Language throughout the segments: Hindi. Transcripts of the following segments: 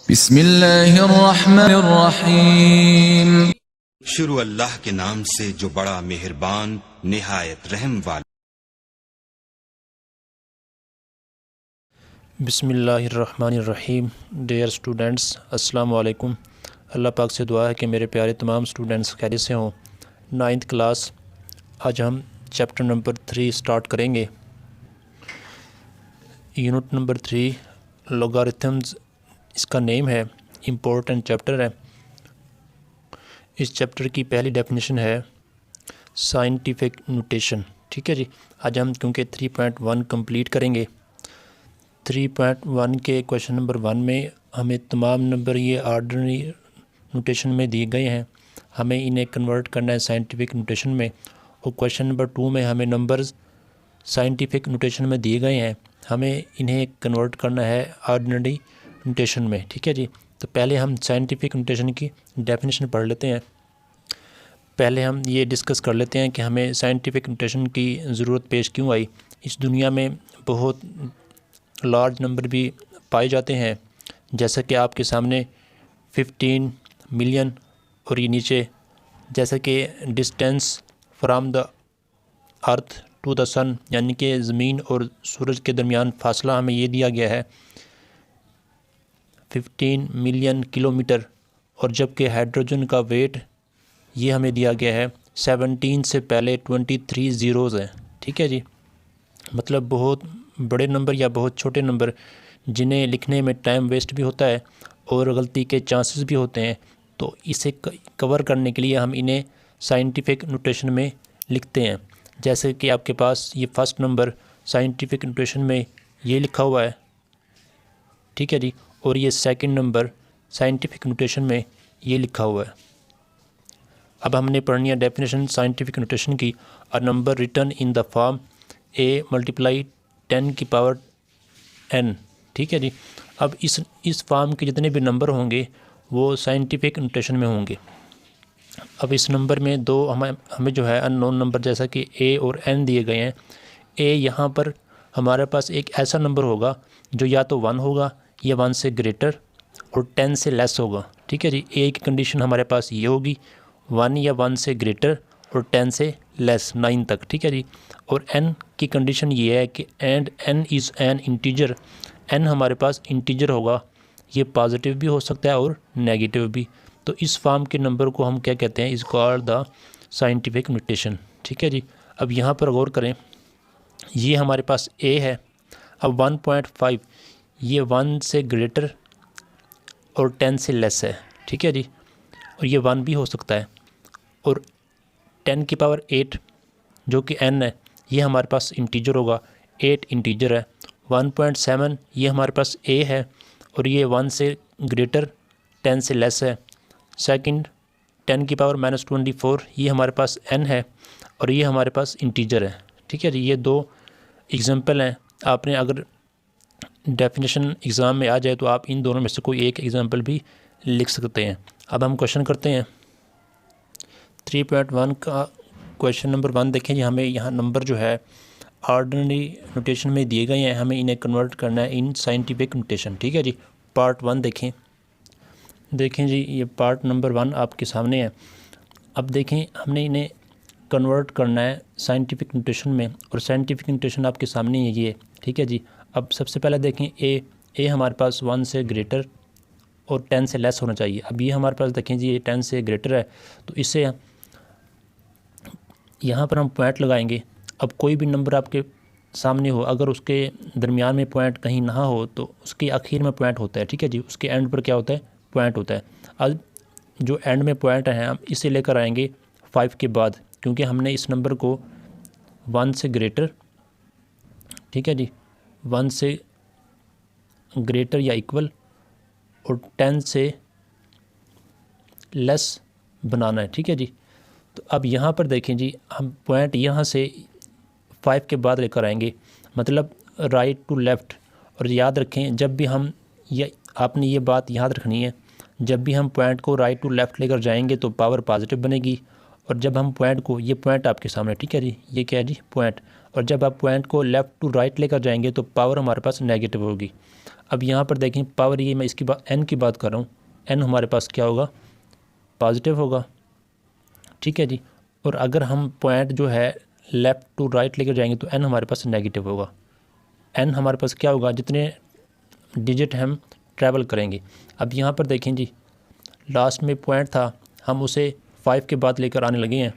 बिस्मिल्लाहिर्रहमानिर्रहीम। शुरू अल्लाह के नाम से जो बड़ा मेहरबान निहायत रहम वाला। बिस्मिल्लाहिर्रहमानिर्रहीम। डियर स्टूडेंट्स, अस्सलाम वालेकुम। अल्लाह पाक से दुआ है कि मेरे प्यारे तमाम स्टूडेंट्स खैरियत से हों। 9th क्लास, आज हम चैप्टर नंबर 3 स्टार्ट करेंगे। यूनिट नंबर 3 लॉगरिथम्स इसका नेम है, इम्पोर्टेंट चैप्टर है। इस चैप्टर की पहली डेफिनेशन है साइंटिफिक नोटेशन। ठीक है जी, आज हम क्योंकि 3.1 कंप्लीट करेंगे। 3.1 के क्वेश्चन नंबर 1 में हमें तमाम नंबर ये आर्डिनरी नोटेशन में दिए गए हैं, हमें इन्हें कन्वर्ट करना है साइंटिफिक नोटेशन में। और क्वेश्चन नंबर 2 में हमें नंबर्स साइंटिफिक नोटेशन में दिए गए हैं, हमें इन्हें कन्वर्ट करना है आर्डिनरी नोटेशन में। ठीक है जी, तो पहले हम साइंटिफिक नोटेशन की डेफिनेशन पढ़ लेते हैं। पहले हम ये डिस्कस कर लेते हैं कि हमें साइंटिफिक नोटेशन की ज़रूरत पेश क्यों आई। इस दुनिया में बहुत लार्ज नंबर भी पाए जाते हैं, जैसा कि आपके सामने 15 मिलियन, और ये नीचे जैसा कि distance from the earth to the sun, यानी कि ज़मीन और सूरज के दरमियान फासला हमें ये दिया गया है 15 मिलियन किलोमीटर। और जबकि हाइड्रोजन का वेट ये हमें दिया गया है 17 से पहले 23 ज़ीरोज़ हैं। ठीक है जी, मतलब बहुत बड़े नंबर या बहुत छोटे नंबर जिन्हें लिखने में टाइम वेस्ट भी होता है और गलती के चांसेस भी होते हैं, तो इसे कवर करने के लिए हम इन्हें साइंटिफिक नोटेशन में लिखते हैं। जैसे कि आपके पास ये फर्स्ट नंबर साइंटिफिक नोटेशन में ये लिखा हुआ है। ठीक है जी, और ये सेकंड नंबर साइंटिफिक नोटेशन में ये लिखा हुआ है। अब हमने पढ़नी है डेफिनेशन साइंटिफिक नोटेशन की। A number written in the form a multiply 10 की पावर n। ठीक है जी, अब इस फॉर्म के जितने भी नंबर होंगे वो साइंटिफिक नोटेशन में होंगे। अब इस नंबर में दो हमें जो है अननोन नंबर जैसा कि a और n दिए गए हैं। a यहाँ पर हमारे पास एक ऐसा नंबर होगा जो या तो 1 होगा या 1 से ग्रेटर और 10 से लेस होगा। ठीक है जी, a की कंडीशन हमारे पास ये होगी 1 या 1 से ग्रेटर और 10 से लेस 9 तक। ठीक है जी, और n की कंडीशन ये है कि and n is an integer. n हमारे पास इंटीजर होगा, ये पॉजिटिव भी हो सकता है और नेगेटिव भी। तो इस फॉर्म के नंबर को हम क्या कहते हैं, इस कॉल्ड द साइंटिफिक नोटेशन। ठीक है जी, अब यहाँ पर गौर करें, ये हमारे पास a है। अब 1.5 ये 1 से ग्रेटर और 10 से लेस है। ठीक है जी, और ये 1 भी हो सकता है। और 10 की पावर 8 जो कि n है, ये हमारे पास इंटीजर होगा, 8 इंटीजर है। 1.7 ये हमारे पास a है और ये 1 से ग्रेटर 10 से लेस है। सेकंड 10 की पावर -24 ये हमारे पास n है और ये हमारे पास इंटीजर है। ठीक है जी, ये दो एग्जांपल हैं। आपने अगर डेफिनेशन एग्ज़ाम में आ जाए तो आप इन दोनों में से कोई एक एग्जांपल भी लिख सकते हैं। अब हम क्वेश्चन करते हैं 3.1 का। क्वेश्चन नंबर 1 देखें जी, हमें यहाँ नंबर जो है ऑर्डिनरी नोटेशन में दिए गए हैं, हमें इन्हें कन्वर्ट करना है इन साइंटिफिक नोटेशन। ठीक है जी, पार्ट 1 देखें जी, ये पार्ट नंबर 1 आपके सामने है। अब देखें, हमने इन्हें कन्वर्ट करना है साइंटिफिक नोटेशन में, और साइंटिफिक नोटेशन आपके सामने है ये। ठीक है जी, अब सबसे पहले देखें ए हमारे पास 1 से ग्रेटर और 10 से लेस होना चाहिए। अब ये हमारे पास देखें जी, ये 10 से ग्रेटर है, तो इससे यहाँ पर हम पॉइंट लगाएंगे। अब कोई भी नंबर आपके सामने हो, अगर उसके दरमियान में पॉइंट कहीं ना हो तो उसके आखिर में पॉइंट होता है। ठीक है जी, उसके एंड पर क्या होता है, पॉइंट होता है। अब जो एंड में पॉइंट है हम इसे लेकर आएंगे 5 के बाद, क्योंकि हमने इस नंबर को 1 से ग्रेटर, ठीक है जी, 1 से ग्रेटर या इक्वल और 10 से लेस बनाना है। ठीक है जी, तो अब यहाँ पर देखें जी, हम पॉइंट यहाँ से 5 के बाद लेकर आएंगे, मतलब राइट टू लेफ़्ट। और याद रखें, जब भी हम आपने ये बात याद रखनी है, जब भी हम पॉइंट को राइट टू लेफ़्ट लेकर जाएंगे तो पावर पॉजिटिव बनेगी, और जब हम पॉइंट को, ये पॉइंट आपके सामने, ठीक है जी, ये क्या है जी, पॉइंट, और जब आप पॉइंट को लेफ़्ट टू राइट लेकर जाएंगे तो पावर हमारे पास नेगेटिव होगी। अब यहाँ पर देखें पावर, ये मैं इसकी बात एन की बात कर रहा हूँ, एन हमारे पास क्या होगा, पॉजिटिव होगा, ठीक है जी। और अगर हम पॉइंट जो है लेफ़्ट टू राइट लेकर जाएंगे तो एन हमारे पास नेगेटिव होगा। एन हमारे पास क्या होगा, जितने डिजिट हम ट्रैवल करेंगे। अब यहाँ पर देखें जी, लास्ट में पॉइंट था, हम उसे 5 के बाद लेकर आने लगे हैं,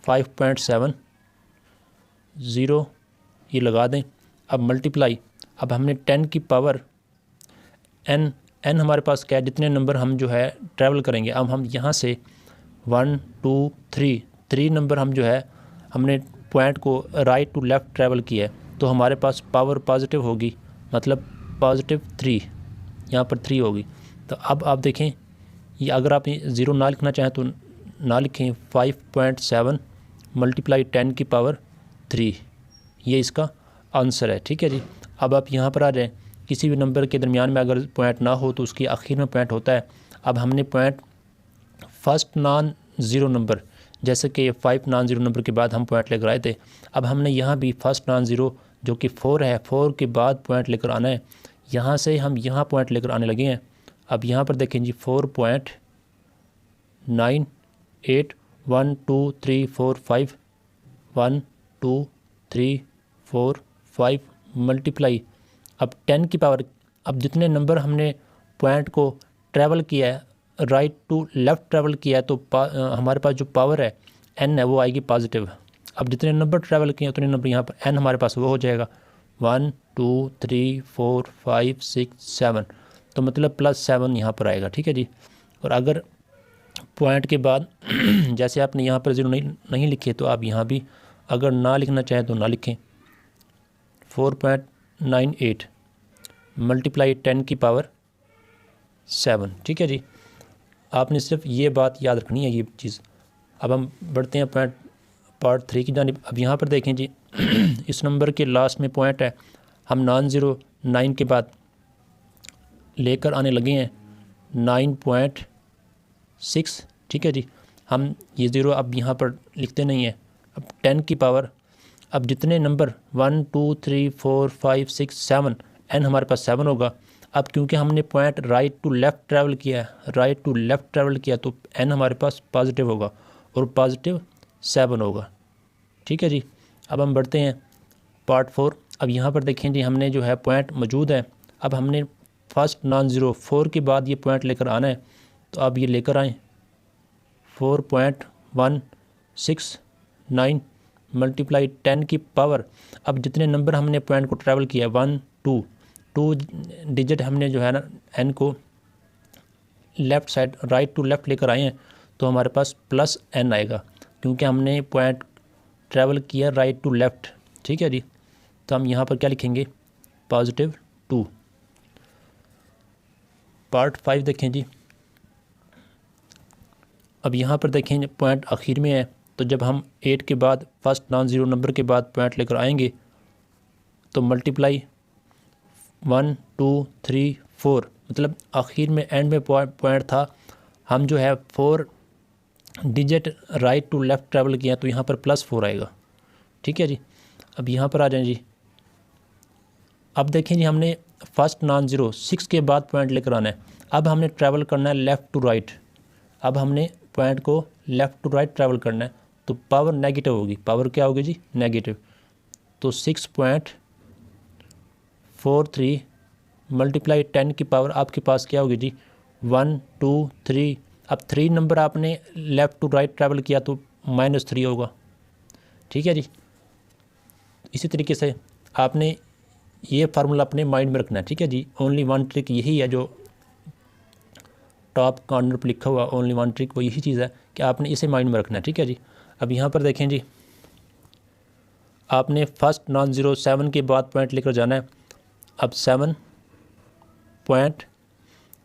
5.7 0 ये लगा दें। अब मल्टीप्लाई, अब हमने 10 की पावर एन, एन हमारे पास क्या है, जितने नंबर हम जो है ट्रैवल करेंगे। अब हम यहाँ से 1 2 3 नंबर हम जो है हमने पॉइंट को राइट टू लेफ़्ट ट्रैवल किया है, तो हमारे पास पावर पॉजिटिव होगी, मतलब +3, यहाँ पर 3 होगी। तो अब आप देखें, ये अगर आप 0 ना लिखना चाहें तो ना लिखें, 5.7 मल्टीप्लाई 10 की पावर 3, ये इसका आंसर है, ठीक है जी। अब आप यहाँ पर आ जाएँ, किसी भी नंबर के दरमियान में अगर पॉइंट ना हो तो उसकी आखिर में पॉइंट होता है। अब हमने point first non zero number, जैसे कि 5 नॉन ज़ीरो नंबर के बाद हम पॉइंट लेकर आए थे, अब हमने यहाँ भी फर्स्ट नॉन ज़ीरो जो कि 4 है, 4 के बाद पॉइंट लेकर आना है। यहाँ से हम यहाँ पॉइंट लेकर आने लगे हैं। अब यहाँ पर देखें जी, 4.9 8 1 2 3 4 5 1 2 3 4 5 मल्टीप्लाई, अब 10 की पावर, अब जितने नंबर हमने पॉइंट को ट्रैवल किया है, राइट टू लेफ़्ट ट्रैवल किया है, तो हमारे पास जो पावर है एन है वो आएगी पॉजिटिव। अब जितने नंबर ट्रैवल किए उतने नंबर यहाँ पर एन हमारे पास वो हो जाएगा 1 2 3 4 5 6 7, तो मतलब +7 यहाँ पर आएगा, ठीक है जी। और अगर पॉइंट के बाद जैसे आपने यहाँ पर 0 नहीं लिखे तो आप यहाँ भी अगर ना लिखना चाहें तो ना लिखें, 4.98 मल्टीप्लाई 10 की पावर 7, ठीक है जी। आपने सिर्फ ये बात याद रखनी है, ये चीज़। अब हम बढ़ते हैं पार्ट 3 की जानिब। अब यहाँ पर देखें जी, इस नंबर के लास्ट में पॉइंट है, हम नॉन ज़ीरो 9 के बाद लेकर आने लगे हैं 9.6, ठीक है जी। हम ये ज़ीरो अब यहाँ पर लिखते नहीं हैं। अब 10 की पावर, अब जितने नंबर 1 2 3 4 5 6 7, एन हमारे पास 7 होगा। अब क्योंकि हमने point right to left travel किया है, राइट टू लेफ़्ट ट्रैवल किया, तो एन हमारे पास पॉजिटिव होगा और +7 होगा, ठीक है जी। अब हम बढ़ते हैं पार्ट 4। अब यहाँ पर देखें जी, हमने जो है पॉइंट मौजूद है, अब हमने फर्स्ट नॉन ज़ीरो 4 के बाद ये पॉइंट लेकर आना है, तो अब ये लेकर आएँ 4.169 मल्टीप्लाई 10 की पावर, अब जितने नंबर हमने पॉइंट को ट्रैवल किया 1 2 डिजिट हमने जो है ना एन को left side right to left लेकर आए हैं, तो हमारे पास +n आएगा क्योंकि हमने पॉइंट ट्रैवल किया राइट टू लेफ़्ट, ठीक है जी। तो हम यहाँ पर क्या लिखेंगे, +2। पार्ट 5 देखें जी। अब यहाँ पर देखें पॉइंट आखिर में है, तो जब हम 8 के बाद फर्स्ट नॉन ज़ीरो नंबर के बाद पॉइंट लेकर आएंगे तो मल्टीप्लाई 1 2 3 4, मतलब आखिर में एंड में पॉइंट था, हम जो है 4 digit right to left travel किया, तो यहाँ पर +4 आएगा, ठीक है जी। अब यहाँ पर आ जाएं जी। अब देखें जी, हमने फर्स्ट नॉन ज़ीरो 6 के बाद पॉइंट लेकर आना है। अब हमने ट्रैवल करना है लेफ़्ट टू राइट, अब हमने पॉइंट को लेफ़्ट टू राइट ट्रैवल करना है, तो पावर नेगेटिव होगी। पावर क्या होगी जी, नेगेटिव। तो 6.43 मल्टीप्लाई 10 की पावर आपके पास क्या होगी जी, 1 2 3। अब 3 नंबर आपने लेफ़्ट टू राइट ट्रैवल किया तो -3 होगा, ठीक है जी। इसी तरीके से आपने ये फार्मूला अपने माइंड में रखना है, ठीक है जी। ओनली वन ट्रिक यही है, जो टॉप कॉर्नर पर लिखा हुआ ओनली वन ट्रिक, वो यही चीज़ है कि आपने इसे माइंड में रखना है, ठीक है जी। अब यहाँ पर देखें जी, आपने फर्स्ट नॉन ज़ीरो 7 के बाद पॉइंट लेकर जाना है। अब 7 पॉइंट,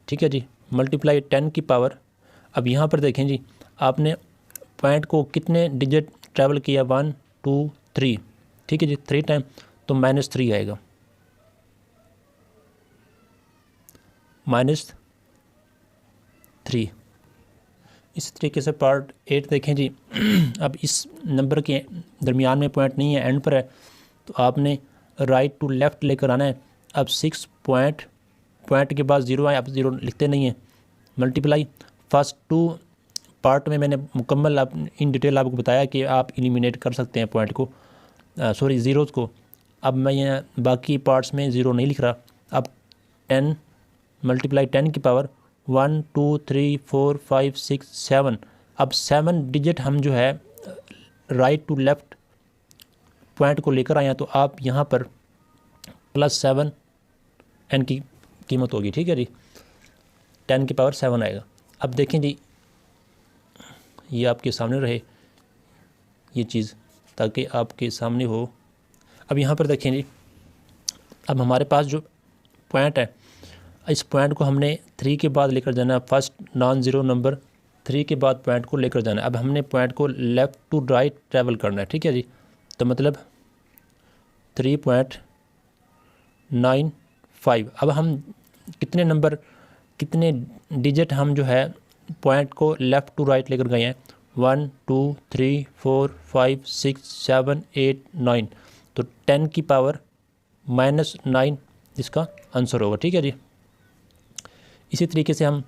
ठीक है जी, मल्टीप्लाई 10 की पावर। अब यहाँ पर देखें जी, आपने पॉइंट को कितने डिजिट ट्रैवल किया, 1 2 3, ठीक है जी, 3 टाइम, तो -3 आएगा, -3। इस तरीके से पार्ट 8 देखें जी। अब इस नंबर के दरमियान में पॉइंट नहीं है, एंड पर है, तो आपने राइट टू लेफ़्ट लेकर आना है। अब 6 पॉइंट के बाद 0 आए, आप 0 लिखते नहीं हैं, मल्टीप्लाई फर्स्ट 2 पार्ट में मैंने मुकम्मल आप इन डिटेल आपको बताया कि आप एलिमिनेट कर सकते हैं पॉइंट को, सॉरी ज़ीरोज़ को। अब मैं यहाँ बाकी पार्ट्स में 0 नहीं लिख रहा। अब 10 मल्टीप्लाई 10 की पावर 1 2 3 4 5 6 7। अब 7 डिजिट हम जो है राइट टू लेफ़्ट पॉइंट को लेकर आए हैं, तो आप यहाँ पर +7 n की कीमत होगी, ठीक है जी, 10 की पावर 7 आएगा। अब देखें जी, ये आपके सामने रहे ये चीज़, ताकि आपके सामने हो। अब यहाँ पर देखें जी, अब हमारे पास जो पॉइंट है, इस पॉइंट को हमने 3 के बाद लेकर जाना है, फर्स्ट नॉन ज़ीरो नंबर 3 के बाद पॉइंट को लेकर जाना है। अब हमने पॉइंट को लेफ़्ट टू राइट ट्रैवल करना है, ठीक है जी। तो मतलब 3.95। अब हम कितने डिजिट हम जो है पॉइंट को लेफ़्ट टू राइट लेकर गए हैं, 1 2 3 4 5 6 7 8 9। तो 10 की पावर -9 इसका आंसर होगा, ठीक है जी। इसी तरीके से हम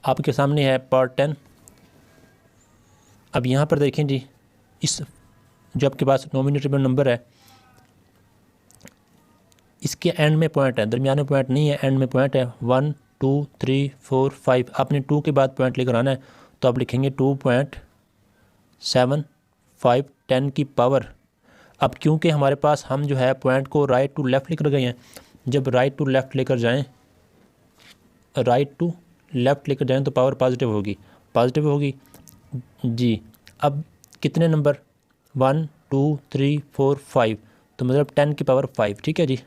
आपके सामने है पार्ट 10। अब यहाँ पर देखें जी, इस जो आपके पास नॉमिनेटर में नंबर है, इसके एंड में पॉइंट है, दरमियान में पॉइंट नहीं है, एंड में पॉइंट है 1 2 3 4 5। आपने 2 के बाद पॉइंट लेकर आना है, तो आप लिखेंगे 2.75 10 की पावर। अब क्योंकि हमारे पास हम जो है पॉइंट को राइट टू लेफ़्ट लेकर गए हैं, जब राइट टू लेफ़्ट लेकर जाएं तो पावर पॉजिटिव होगी जी। अब कितने नंबर, 1 2 3 4 5, तो मतलब 10 की पावर 5, ठीक है जी।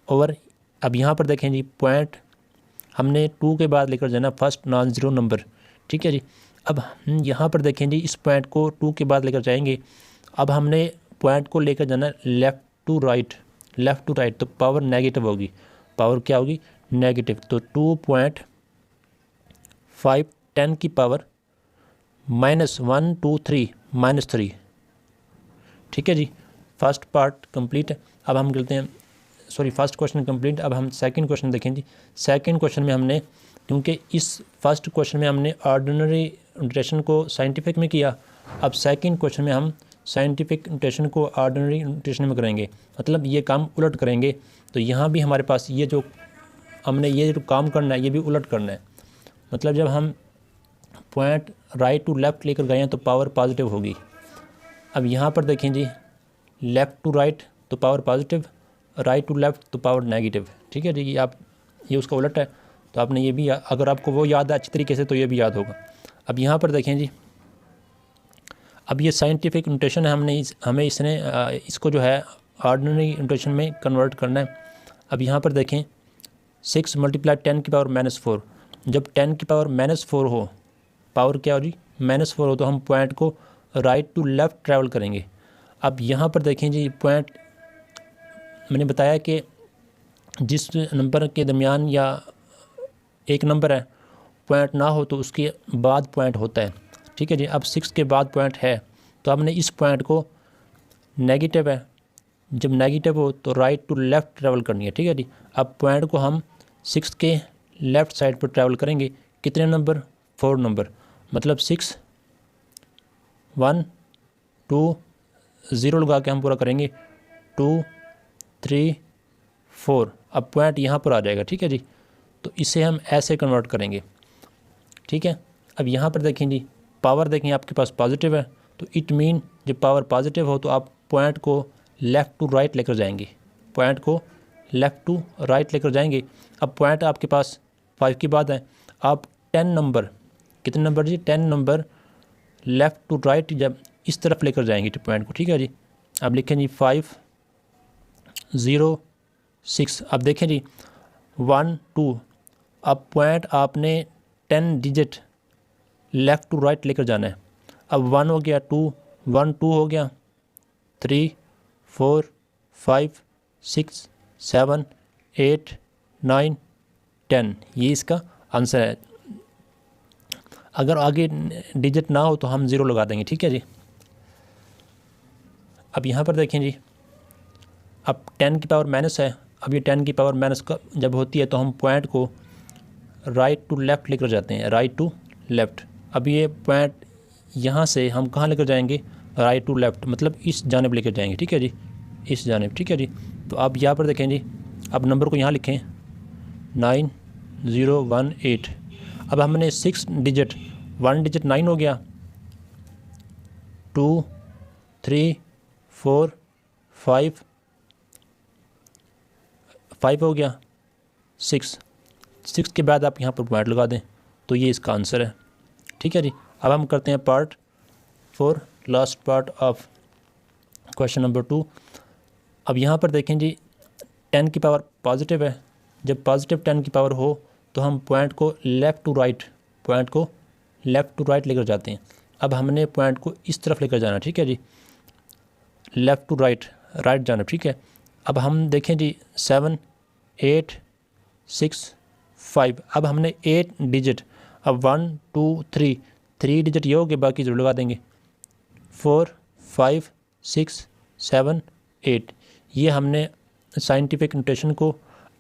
और अब यहाँ पर देखें जी, पॉइंट हमने 2 के बाद लेकर जाना फर्स्ट नॉन ज़ीरो नंबर, ठीक है जी। अब यहाँ पर देखें जी, इस पॉइंट को 2 के बाद लेकर जाएंगे। अब हमने पॉइंट को लेकर जाना लेफ़्ट टू राइट, तो पावर नेगेटिव होगी, पावर क्या होगी, नेगेटिव। तो 2.5 10 की पावर -1 2 3 -3, ठीक है जी। फर्स्ट पार्ट कंप्लीट है। अब हम करते हैं, सॉरी फर्स्ट क्वेश्चन कंप्लीट। अब हम सेकंड क्वेश्चन देखें जी। सेकंड क्वेश्चन में हमने, क्योंकि इस फर्स्ट क्वेश्चन में हमने ऑर्डिनरी नोटेशन को साइंटिफिक में किया, अब सेकंड क्वेश्चन में हम साइंटिफिक नोटेशन को ऑर्डिनरी नोटेशन में करेंगे, मतलब ये काम उलट करेंगे। तो यहाँ भी हमारे पास ये जो काम करना है, ये भी उलट करना है। मतलब जब हम पॉइंट राइट टू लेफ़्ट लेकर गए हैं तो पावर पॉजिटिव होगी। अब यहाँ पर देखें जी, लेफ़्ट टू राइट तो power positive, right to left तो पावर नेगेटिव, ठीक है जी। ये उसका उलट है, तो आपने ये भी अगर आपको वो याद है अच्छी तरीके से तो ये भी याद होगा। अब यहाँ पर देखें जी, अब ये साइंटिफिक नोटेशन है, हमें इसको जो है ऑर्डिनरी नोटेशन में कन्वर्ट करना है। अब यहाँ पर देखें, 6 मल्टीप्लाई 10 की पावर -4। जब 10 की पावर -4 हो, पावर क्या हो जी, -4 हो, तो हम पॉइंट को राइट टू लेफ़्ट ट्रैवल करेंगे। अब यहाँ पर देखें जी, पॉइंट मैंने बताया कि जिस नंबर के दरमियान या एक नंबर है पॉइंट ना हो तो उसके बाद पॉइंट होता है, ठीक है जी। अब 6 के बाद पॉइंट है, तो हमने इस पॉइंट को, नेगेटिव है, जब नेगेटिव हो तो राइट टू लेफ़्ट ट्रैवल करनी है, ठीक है जी। अब पॉइंट को हम 6 के लेफ़्ट साइड पर ट्रैवल करेंगे, कितने नंबर, 4 नंबर, मतलब 6 1 2 0 लगा के हम पूरा करेंगे, 2 3 4। अब पॉइंट यहाँ पर आ जाएगा, ठीक है जी। तो इसे हम ऐसे कन्वर्ट करेंगे, ठीक है। अब यहाँ पर देखें जी, पावर देखें आपके पास पॉजिटिव है, तो इट मीन जब पावर पॉजिटिव हो तो आप पॉइंट को लेफ़्ट टू राइट लेकर जाएंगे, अब पॉइंट आपके पास 5 की बात है, आप 10 नंबर, कितने नंबर जी, 10 नंबर लेफ़्ट टू राइट जब इस तरफ लेकर जाएंगे पॉइंट को, ठीक है जी। अब लिखें जी 5 0 6। अब देखें जी 1 2, अब पॉइंट आपने 10 डिजिट लेफ़्ट टू राइट लेकर जाना है। अब 1 हो गया, 2 1 2 हो गया, 3 4 5 6 7 8 9 10, ये इसका आंसर है। अगर आगे डिजिट ना हो तो हम 0 लगा देंगे, ठीक है जी। अब यहाँ पर देखें जी, अब 10 की पावर माइनस है। अब ये 10 की पावर माइनस जब होती है तो हम पॉइंट को राइट टू लेफ़्ट लेकर जाते हैं, राइट टू लेफ़्ट। अब ये पॉइंट यहाँ से हम कहाँ लेकर जाएंगे, राइट टू लेफ़्ट, मतलब इस जानिब लेकर जाएंगे, ठीक है जी, इस जानिब, ठीक है जी। तो अब यहाँ पर देखें जी, अब नंबर को यहाँ लिखें 9018। अब हमने 6 डिजिट, 1 डिजिट 9 हो गया, 2 3 4 5 हो गया, 6 के बाद आप यहाँ पर पॉइंट लगा दें तो ये इसका आंसर है, ठीक है जी। अब हम करते हैं part 4, last part of question number 2। अब यहाँ पर देखें जी, 10 की पावर पॉजिटिव है। जब पॉजिटिव 10 की पावर हो तो हम पॉइंट को लेफ़्ट टू राइट लेकर जाते हैं। अब हमने पॉइंट को इस तरफ लेकर जाना, ठीक है जी, लेफ़्ट टू राइट जाना, ठीक है। अब हम देखें जी 7 8 6 5। अब हमने 8 डिजिट, अब 1 2 3 डिजिट ये हो गए, बाकी 0 लगा देंगे। 4 5 6 7 8। ये हमने साइंटिफिक नोटेशन को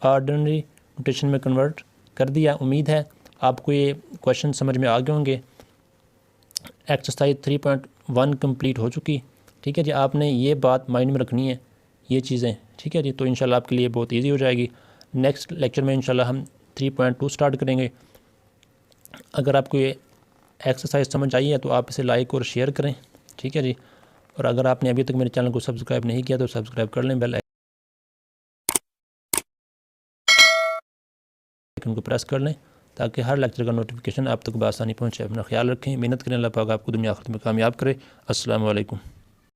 ऑर्डिनरी नोटेशन में कन्वर्ट कर दिया। उम्मीद है आपको ये क्वेश्चन समझ में आ गए होंगे। एक्सरसाइज 3.1 कंप्लीट हो चुकी, ठीक है जी। आपने ये बात माइंड में रखनी है, ये चीज़ें, ठीक है जी। तो इंशाल्लाह आपके लिए बहुत इजी हो जाएगी। नेक्स्ट लेक्चर में इंशाल्लाह हम 3.2 स्टार्ट करेंगे। अगर आपको ये एक्सरसाइज समझ आई है तो आप इसे लाइक और शेयर करें, ठीक है जी। और अगर आपने अभी तक मेरे चैनल को सब्सक्राइब नहीं किया तो सब्सक्राइब कर लें, बेल आइकन को प्रेस कर लें ताकि हर लेक्चर का नोटिफिकेशन आप तक बआसानी पहुँचे। अपना ख्याल रखें, मेहनत करें, अल्लाह पाक आपको दुनिया आखिरत में कामयाब करे। अस्सलाम वालेकुम।